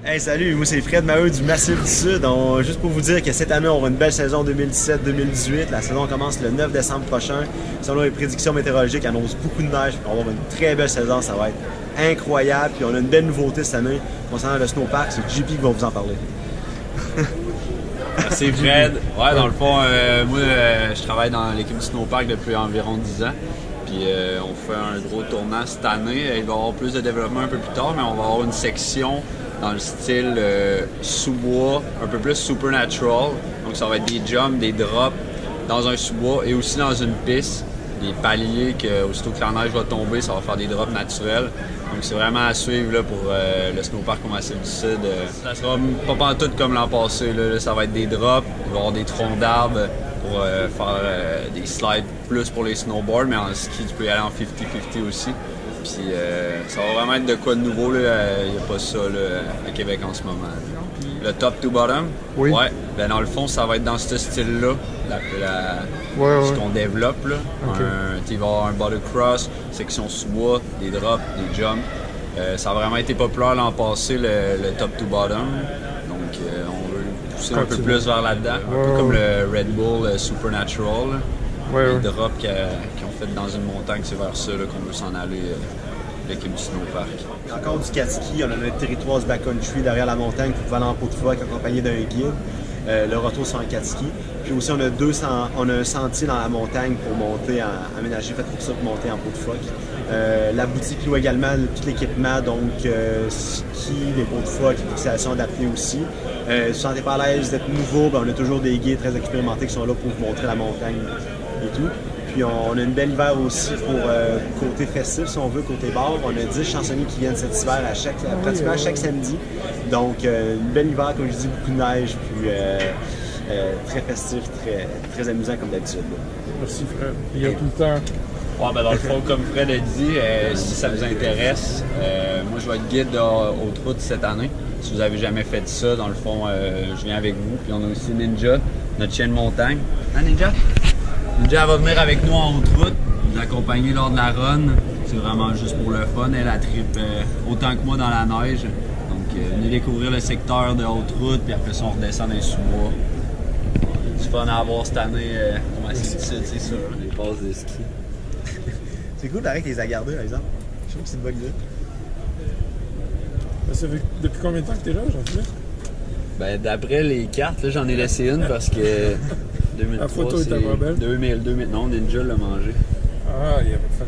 Hey, salut, moi c'est Fred Maheu du Massif du Sud. Juste pour vous dire que cette année, on aura une belle saison 2017-2018. La saison commence le 9 décembre prochain. Selon les prédictions météorologiques, annonce beaucoup de neige. On va avoir une très belle saison, ça va être incroyable. Puis on a une belle nouveauté cette année concernant le snowpark. C'est JP qui va vous en parler. Merci Fred. Ouais, dans le fond, moi je travaille dans l'équipe du snowpark depuis environ 10 ans. Puis on fait un gros tournant cette année. Il va y avoir plus de développement un peu plus tard, mais on va avoir une section dans le style sous-bois, un peu plus supernatural. Donc ça va être des jumps, des drops dans un sous-bois et aussi dans une piste, des paliers que aussitôt que la neige va tomber, ça va faire des drops naturels. Donc c'est vraiment à suivre là, pour le snowpark au Massif du Sud. Ça sera pas pantoute comme l'an passé. Là, ça va être des drops, il va y avoir des troncs d'arbres pour faire des slides plus pour les snowboards, mais en ski tu peux y aller en 50-50 aussi. Puis ça va vraiment être de quoi de nouveau, il n'y a pas ça là, à Québec en ce moment. Le top to bottom, oui. Ouais, ben dans le fond ça va être dans ce style-là, ce qu'on développe. Là. Okay. Il va y avoir un bottom-cross, section sous-bois, des drops, des jumps. Ça a vraiment été populaire l'an passé, le top to bottom. Donc on veut pousser un peu plus vers là-dedans, un peu comme le Red Bull Supernatural. Les drops qu'ils ont fait dans une montagne, c'est vers ça qu'on veut s'en aller, l'équipe du snowpark. Encore du cat-ski, on a notre territoire du backcountry derrière la montagne pour pouvoir aller en pot de phoque accompagné d'un guide. Le retour sur un cat-ski. Puis aussi, on a un sentier dans la montagne pour monter, aménagé, fait pour ça, pour monter en pot de phoque. La boutique loue également tout l'équipement, donc ski, les pots de phoque, les fixations adaptées aussi. Si vous ne sentez pas à l'aise d'être nouveau, ben, on a toujours des guides très expérimentés qui sont là pour vous montrer la montagne et tout. Puis on a une belle hiver aussi pour côté festif, si on veut, côté bar. On a 10 chansonniers qui viennent cet hiver pratiquement à chaque samedi. Donc une belle hiver, comme je dis, beaucoup de neige, puis très festif, très amusant comme d'habitude. Merci Fred. Il y a tout le temps. Ouais, ben dans le fond, comme Fred a dit, si ça vous intéresse, moi je vais être guide haute route cette année. Si vous n'avez jamais fait ça, dans le fond, je viens avec vous. Puis on a aussi Ninja, notre chien de montagne. Hein, Ninja? Ninja va venir avec nous en haute route, nous accompagner lors de la run. C'est vraiment juste pour le fun. Elle a tripe autant que moi dans la neige. Donc, venez découvrir le secteur de haute route, puis après ça, on redescend dans les sous-bois. C'est fun à avoir cette année au Massif du Sud, c'est sûr. Les passes de ski. C'est cool d'arrêter les agarder, par exemple. Je trouve que c'est une bonne idée. Ça fait depuis combien de temps que tu es là, Jean-Philippe? Ben, d'après les cartes, là, j'en ai laissé une parce que 2003, la photo était pas belle. 2000, non, Ninja l'a mangé. Ah, il y avait fait.